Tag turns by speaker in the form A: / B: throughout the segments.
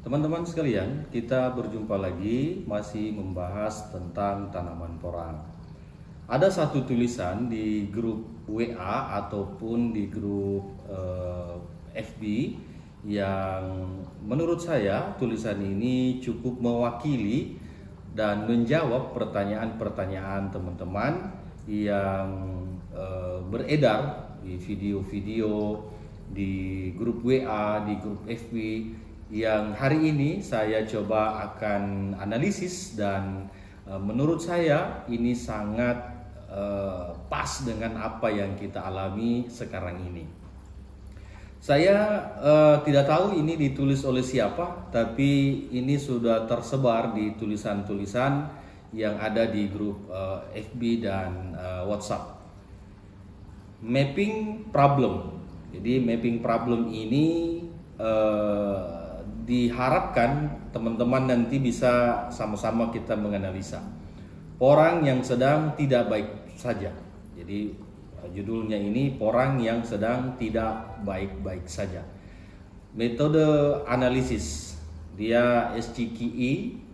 A: Teman-teman sekalian, kita berjumpa lagi masih membahas tentang tanaman porang. Ada satu tulisan di grup WA ataupun di grup FB yang menurut saya tulisan ini cukup mewakili dan menjawab pertanyaan-pertanyaan teman-teman yang beredar di video-video di grup WA, di grup FB yang hari ini saya coba akan analisis dan menurut saya ini sangat pas dengan apa yang kita alami sekarang ini. Saya tidak tahu ini ditulis oleh siapa, tapi ini sudah tersebar di tulisan-tulisan yang ada di grup FB dan WhatsApp. Mapping problem. Jadi mapping problem ini diharapkan teman-teman nanti bisa sama-sama kita menganalisa porang yang sedang tidak baik saja. Jadi judulnya ini porang yang sedang tidak baik-baik saja. Metode analisis dia SCQE,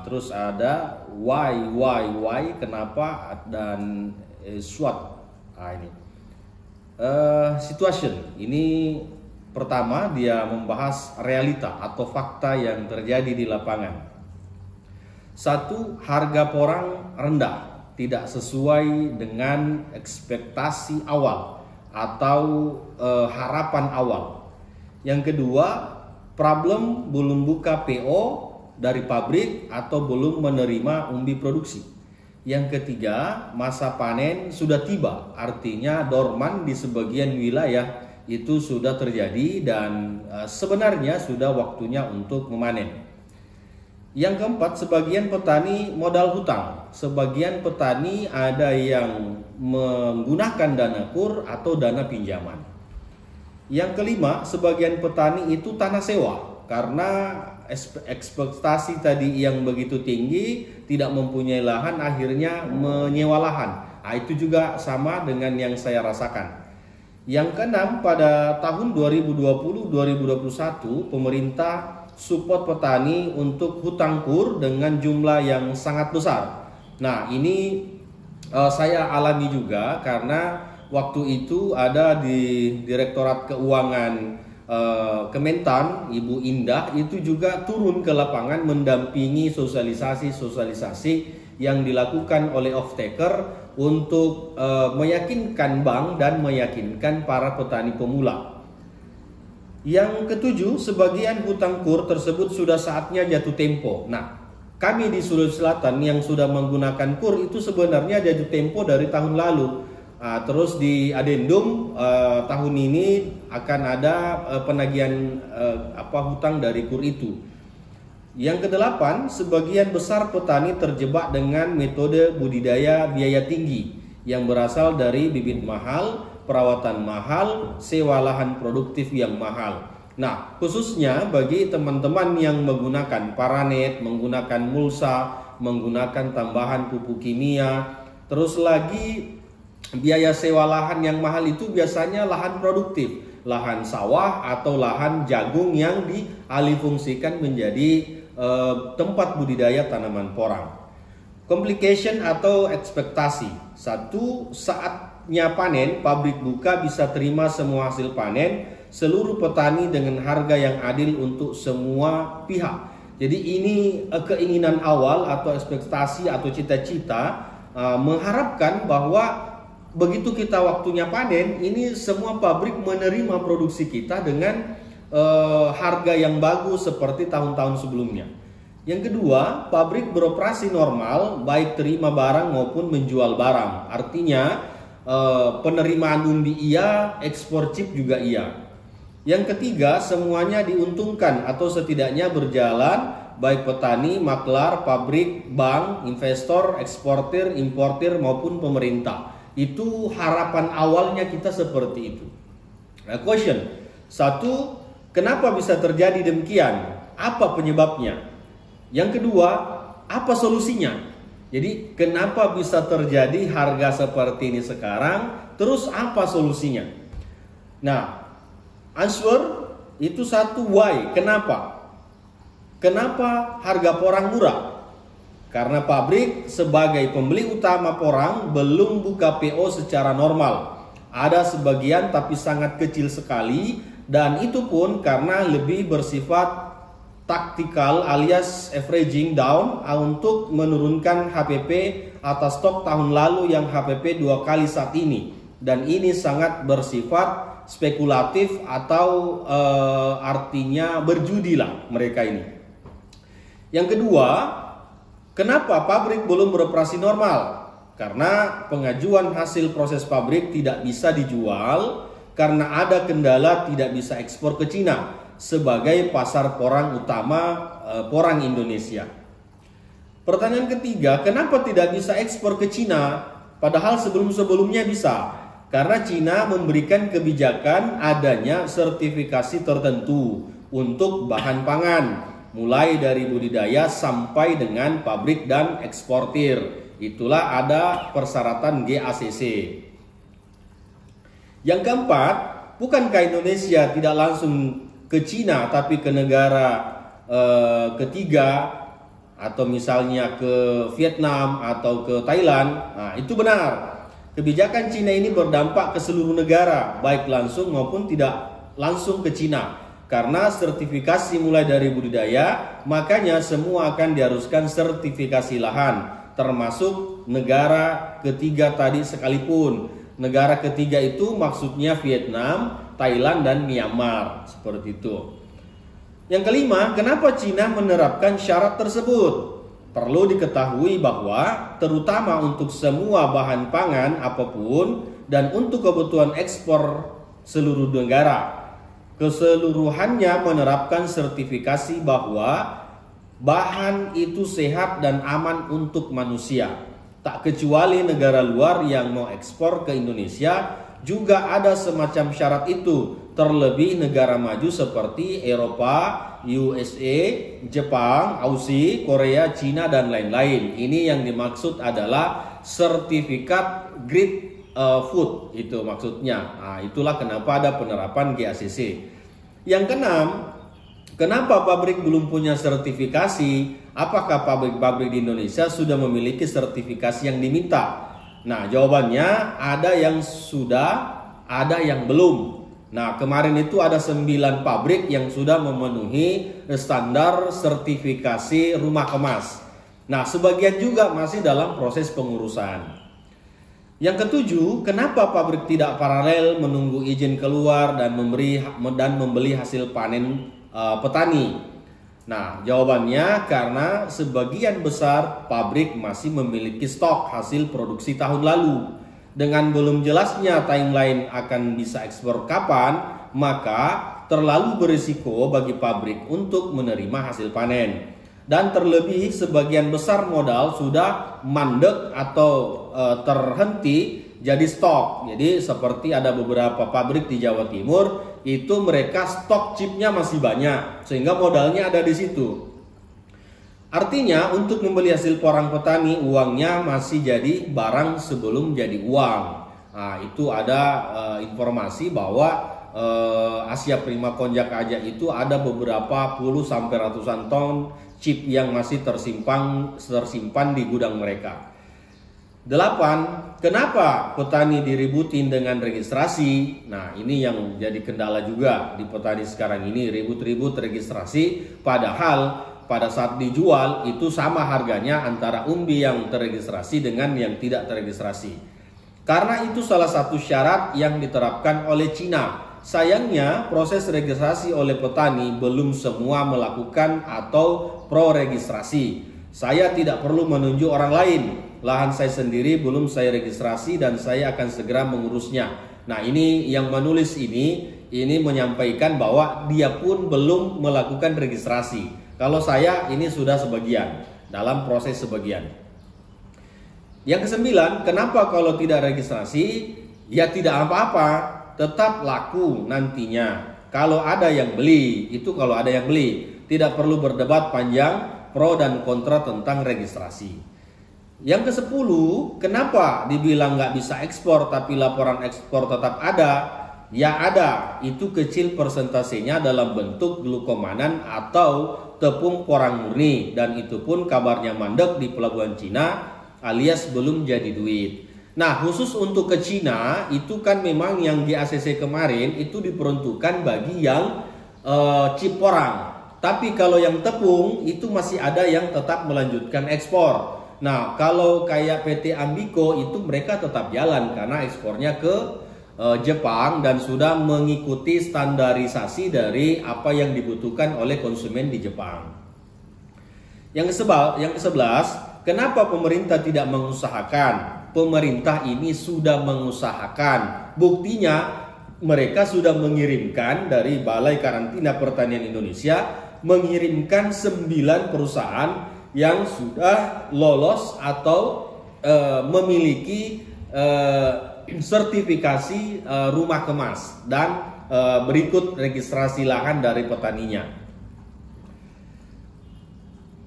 A: terus ada why kenapa, dan SWOT. Ini situation ini. Pertama, dia membahas realita atau fakta yang terjadi di lapangan. Satu, harga porang rendah, tidak sesuai dengan ekspektasi awal atau harapan awal. Yang kedua, problem belum buka PO dari pabrik atau belum menerima umbi produksi. Yang ketiga, masa panen sudah tiba, artinya dorman di sebagian wilayah itu sudah terjadi dan sebenarnya sudah waktunya untuk memanen. Yang keempat, sebagian petani modal hutang. Sebagian petani ada yang menggunakan dana kur atau dana pinjaman. Yang kelima, sebagian petani itu tanah sewa karena ekspektasi tadi yang begitu tinggi, tidak mempunyai lahan, akhirnya menyewa lahan. Itu juga sama dengan yang saya rasakan. Yang keenam, pada tahun 2020-2021 pemerintah support petani untuk hutang kur dengan jumlah yang sangat besar. Nah, ini saya alami juga karena waktu itu ada di Direktorat Keuangan Kementan, Ibu Indah itu juga turun ke lapangan mendampingi sosialisasi yang dilakukan oleh off-taker untuk meyakinkan bank dan meyakinkan para petani pemula. Yang ketujuh, sebagian hutang kur tersebut sudah saatnya jatuh tempo. Nah, kami di Sulawesi Selatan yang sudah menggunakan kur itu sebenarnya jatuh tempo dari tahun lalu. Terus di adendum tahun ini akan ada penagihan hutang dari kur itu. Yang kedelapan, sebagian besar petani terjebak dengan metode budidaya biaya tinggi yang berasal dari bibit mahal, perawatan mahal, sewa lahan produktif yang mahal. Nah, khususnya bagi teman-teman yang menggunakan paranet, menggunakan mulsa, menggunakan tambahan pupuk kimia, terus lagi biaya sewa lahan yang mahal itu biasanya lahan produktif, lahan sawah atau lahan jagung yang dialihfungsikan menjadi tempat budidaya tanaman porang. Complication atau ekspektasi. Satu, saatnya panen, pabrik buka bisa terima semua hasil panen seluruh petani dengan harga yang adil untuk semua pihak. Jadi ini keinginan awal atau ekspektasi atau cita-cita mengharapkan bahwa begitu kita waktunya panen, ini semua pabrik menerima produksi kita dengan harga yang bagus seperti tahun-tahun sebelumnya. Yang kedua, pabrik beroperasi normal, baik terima barang maupun menjual barang. Artinya penerimaan umbi iya, ekspor chip juga iya. Yang ketiga, semuanya diuntungkan atau setidaknya berjalan, baik petani, maklar, pabrik, bank, investor, eksportir, importir maupun pemerintah. Itu harapan awalnya kita seperti itu. Nah, question. Satu, kenapa bisa terjadi demikian? Apa penyebabnya? Yang kedua, apa solusinya? Jadi kenapa bisa terjadi harga seperti ini sekarang? Terus apa solusinya? Nah, answer itu satu, why, kenapa? Kenapa harga porang murah? Karena pabrik sebagai pembeli utama porang belum buka PO secara normal. Ada sebagian tapi sangat kecil sekali, dan itu pun karena lebih bersifat taktikal alias averaging down untuk menurunkan HPP atas stok tahun lalu yang HPP 2 kali saat ini. Dan ini sangat bersifat spekulatif atau artinya berjudi lah mereka ini. Yang kedua, kenapa pabrik belum beroperasi normal? Karena pengajuan hasil proses pabrik tidak bisa dijual karena ada kendala tidak bisa ekspor ke Cina sebagai pasar porang utama porang Indonesia. Pertanyaan ketiga, kenapa tidak bisa ekspor ke Cina padahal sebelum-sebelumnya bisa? Karena Cina memberikan kebijakan adanya sertifikasi tertentu untuk bahan pangan, mulai dari budidaya sampai dengan pabrik dan eksportir. Itulah ada persyaratan GACC. Yang keempat, bukankah Indonesia tidak langsung ke Cina tapi ke negara ketiga atau misalnya ke Vietnam atau ke Thailand? Nah, itu benar. Kebijakan Cina ini berdampak ke seluruh negara, baik langsung maupun tidak langsung ke Cina. Karena sertifikasi mulai dari budidaya, makanya semua akan diharuskan sertifikasi lahan, termasuk negara ketiga tadi sekalipun. Negara ketiga itu maksudnya Vietnam, Thailand, dan Myanmar, seperti itu. Yang kelima, kenapa Cina menerapkan syarat tersebut? Perlu diketahui bahwa terutama untuk semua bahan pangan apapun dan untuk kebutuhan ekspor seluruh negara, keseluruhannya menerapkan sertifikasi bahwa bahan itu sehat dan aman untuk manusia. Tak kecuali negara luar yang mau ekspor ke Indonesia juga ada semacam syarat itu. Terlebih negara maju seperti Eropa, USA, Jepang, Aussie, Korea, Cina, dan lain-lain. Ini yang dimaksud adalah sertifikat grade food, itu maksudnya. Nah, itulah kenapa ada penerapan GACC. Yang keenam, kenapa pabrik belum punya sertifikasi? Apakah pabrik-pabrik di Indonesia sudah memiliki sertifikasi yang diminta? Nah, jawabannya ada yang sudah, ada yang belum. Nah, kemarin itu ada 9 pabrik yang sudah memenuhi standar sertifikasi rumah kemas. Nah, sebagian juga masih dalam proses pengurusan. Yang ketujuh, kenapa pabrik tidak paralel menunggu izin keluar dan membeli hasil panen petani? Nah, jawabannya karena sebagian besar pabrik masih memiliki stok hasil produksi tahun lalu. Dengan belum jelasnya timeline akan bisa ekspor kapan, maka terlalu berisiko bagi pabrik untuk menerima hasil panen. Dan terlebih sebagian besar modal sudah mandek atau terhenti jadi stok. Jadi seperti ada beberapa pabrik di Jawa Timur itu mereka stok chipnya masih banyak sehingga modalnya ada di situ. Artinya untuk membeli hasil porang petani uangnya masih jadi barang sebelum jadi uang. Nah, itu ada informasi bahwa Asia Prima Konjak Aja itu ada beberapa puluh sampai ratusan ton chip yang masih tersimpan di gudang mereka. 8. Kenapa petani diributin dengan registrasi? Nah, ini yang jadi kendala juga di petani sekarang ini, ribut-ribut registrasi, padahal pada saat dijual itu sama harganya antara umbi yang terregistrasi dengan yang tidak terregistrasi. Karena itu salah satu syarat yang diterapkan oleh Cina. Sayangnya proses registrasi oleh petani belum semua melakukan atau pro registrasi. Saya tidak perlu menunjuk orang lain. Lahan saya sendiri belum saya registrasi dan saya akan segera mengurusnya. Nah, ini yang menulis ini menyampaikan bahwa dia pun belum melakukan registrasi. Kalau saya ini sudah sebagian, dalam proses sebagian. Yang kesembilan, kenapa kalau tidak registrasi, ya tidak apa-apa, tetap laku nantinya. Kalau ada yang beli, kalau ada yang beli, tidak perlu berdebat panjang pro dan kontra tentang registrasi. Yang ke-10, kenapa dibilang nggak bisa ekspor tapi laporan ekspor tetap ada? Ya ada, itu kecil persentasenya dalam bentuk glukomanan atau tepung porang murni, dan itu pun kabarnya mandek di pelabuhan Cina alias belum jadi duit. Nah, khusus untuk ke Cina itu kan memang yang di ACC kemarin itu diperuntukkan bagi yang chip porang. Tapi kalau yang tepung itu masih ada yang tetap melanjutkan ekspor. Nah, kalau kayak PT Ambiko itu mereka tetap jalan karena ekspornya ke Jepang dan sudah mengikuti standarisasi dari apa yang dibutuhkan oleh konsumen di Jepang. Yang ke-11, kenapa pemerintah tidak mengusahakan? Pemerintah ini sudah mengusahakan. Buktinya mereka sudah mengirimkan dari Balai Karantina Pertanian Indonesia, mengirimkan 9 perusahaan yang sudah lolos atau memiliki sertifikasi rumah kemas dan berikut registrasi lahan dari petaninya.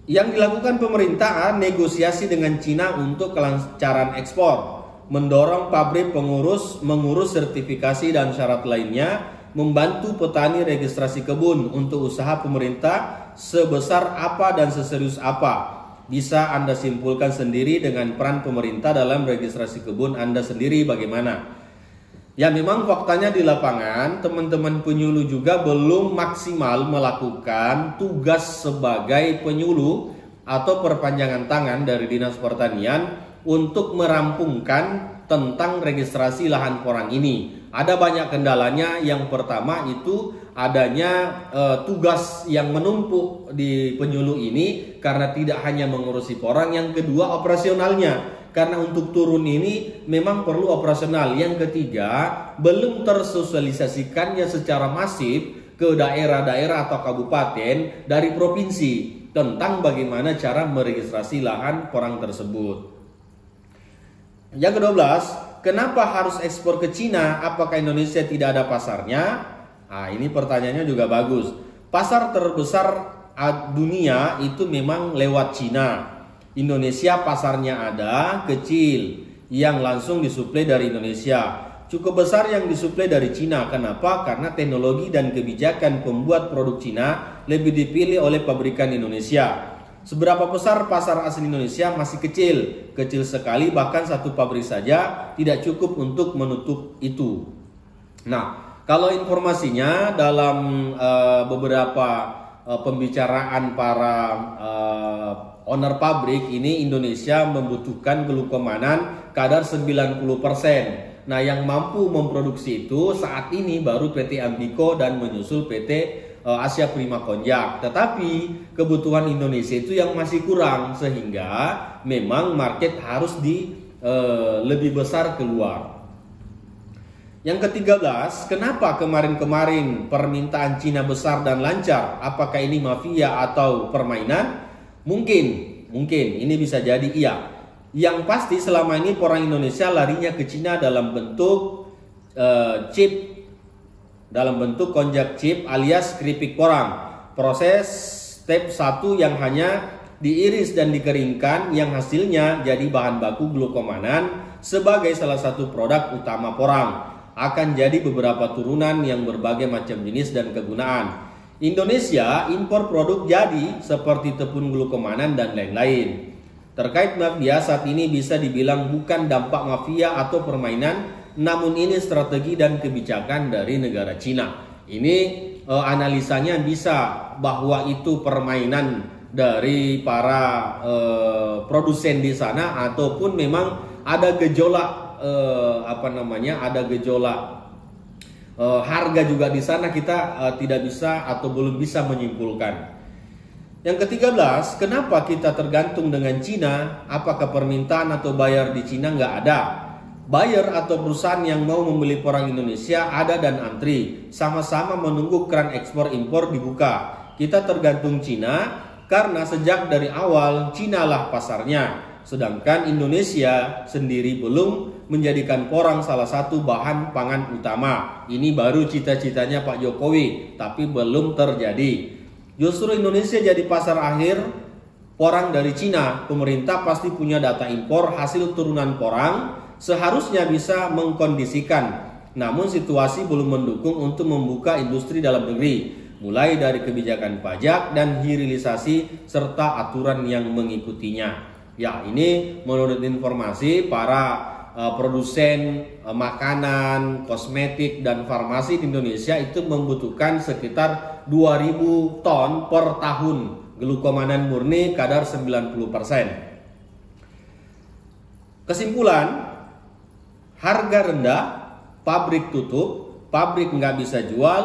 A: Yang dilakukan pemerintah negosiasi dengan Cina untuk kelancaran ekspor, mendorong pabrik mengurus sertifikasi dan syarat lainnya, membantu petani registrasi kebun untuk usaha pemerintah sebesar apa dan seserius apa. Bisa Anda simpulkan sendiri dengan peran pemerintah dalam registrasi kebun Anda sendiri bagaimana. Ya memang faktanya di lapangan teman-teman penyuluh juga belum maksimal melakukan tugas sebagai penyuluh atau perpanjangan tangan dari Dinas Pertanian untuk merampungkan tentang registrasi lahan porang ini. Ada banyak kendalanya. Yang pertama itu adanya tugas yang menumpuk di penyuluh ini karena tidak hanya mengurusi porang. Yang kedua operasionalnya, karena untuk turun ini memang perlu operasional. Yang ketiga belum tersosialisasikannya secara masif ke daerah-daerah atau kabupaten dari provinsi tentang bagaimana cara meregistrasi lahan porang tersebut. Yang ke-12, kenapa harus ekspor ke Cina? Apakah Indonesia tidak ada pasarnya? Nah, ini pertanyaannya juga bagus. Pasar terbesar dunia itu memang lewat Cina. Indonesia pasarnya ada, kecil, yang langsung disuplai dari Indonesia. Cukup besar yang disuplai dari Cina. Kenapa? Karena teknologi dan kebijakan pembuat produk Cina lebih dipilih oleh pabrikan Indonesia. Seberapa besar pasar asli Indonesia? Masih kecil sekali, bahkan satu pabrik saja tidak cukup untuk menutup itu. Nah, kalau informasinya dalam beberapa pembicaraan para owner pabrik ini, Indonesia membutuhkan glukomanan kadar 90%. Nah, yang mampu memproduksi itu saat ini baru PT Ambiko dan menyusul PT Asia Prima Konjak. Tetapi kebutuhan Indonesia itu yang masih kurang, sehingga memang market harus lebih besar keluar. Yang ke-13, kenapa kemarin-kemarin permintaan Cina besar dan lancar? Apakah ini mafia atau permainan? Mungkin ini bisa jadi iya. Yang pasti selama ini porang Indonesia larinya ke Cina dalam bentuk chip, dalam bentuk konjak chip alias keripik porang. Proses step 1 yang hanya diiris dan dikeringkan, yang hasilnya jadi bahan baku glukomanan sebagai salah satu produk utama porang. Akan jadi beberapa turunan yang berbagai macam jenis dan kegunaan. Indonesia impor produk jadi seperti tepung glukomanan dan lain-lain. Terkait mafia saat ini bisa dibilang bukan dampak mafia atau permainan, namun ini strategi dan kebijakan dari negara Cina. Ini analisanya bisa bahwa itu permainan dari para produsen di sana, ataupun memang ada gejolak ada gejolak harga juga di sana. Kita tidak bisa atau belum bisa menyimpulkan. Yang ke-13, kenapa kita tergantung dengan Cina? Apakah permintaan atau bayar di Cina nggak ada? Buyer atau perusahaan yang mau membeli porang Indonesia ada dan antri, sama-sama menunggu keran ekspor impor dibuka. Kita tergantung Cina karena sejak dari awal Cina lah pasarnya, sedangkan Indonesia sendiri belum menjadikan porang salah satu bahan pangan utama. Ini baru cita-citanya Pak Jokowi, tapi belum terjadi. Justru Indonesia jadi pasar akhir porang dari Cina. Pemerintah pasti punya data impor hasil turunan porang, seharusnya bisa mengkondisikan namun situasi belum mendukung untuk membuka industri dalam negeri, mulai dari kebijakan pajak dan hilirisasi serta aturan yang mengikutinya. Ya, ini menurut informasi para produsen makanan, kosmetik, dan farmasi di Indonesia itu membutuhkan sekitar 2000 ton per tahun glukomanan murni kadar 90%. Kesimpulan, harga rendah, pabrik tutup, pabrik nggak bisa jual,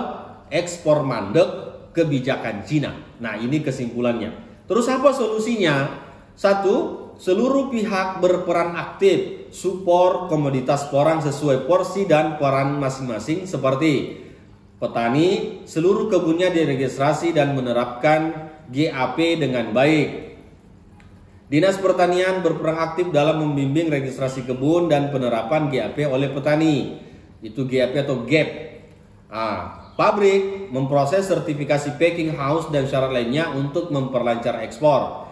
A: ekspor mandek, kebijakan Cina. Nah, ini kesimpulannya. Terus apa solusinya? Satu, seluruh pihak berperan aktif, support komoditas porang sesuai porsi dan peran masing-masing, seperti petani, seluruh kebunnya diregistrasi dan menerapkan GAP dengan baik. Dinas Pertanian berperan aktif dalam membimbing registrasi kebun dan penerapan GAP oleh petani. Itu GAP atau GAP. Pabrik memproses sertifikasi packing house dan syarat lainnya untuk memperlancar ekspor.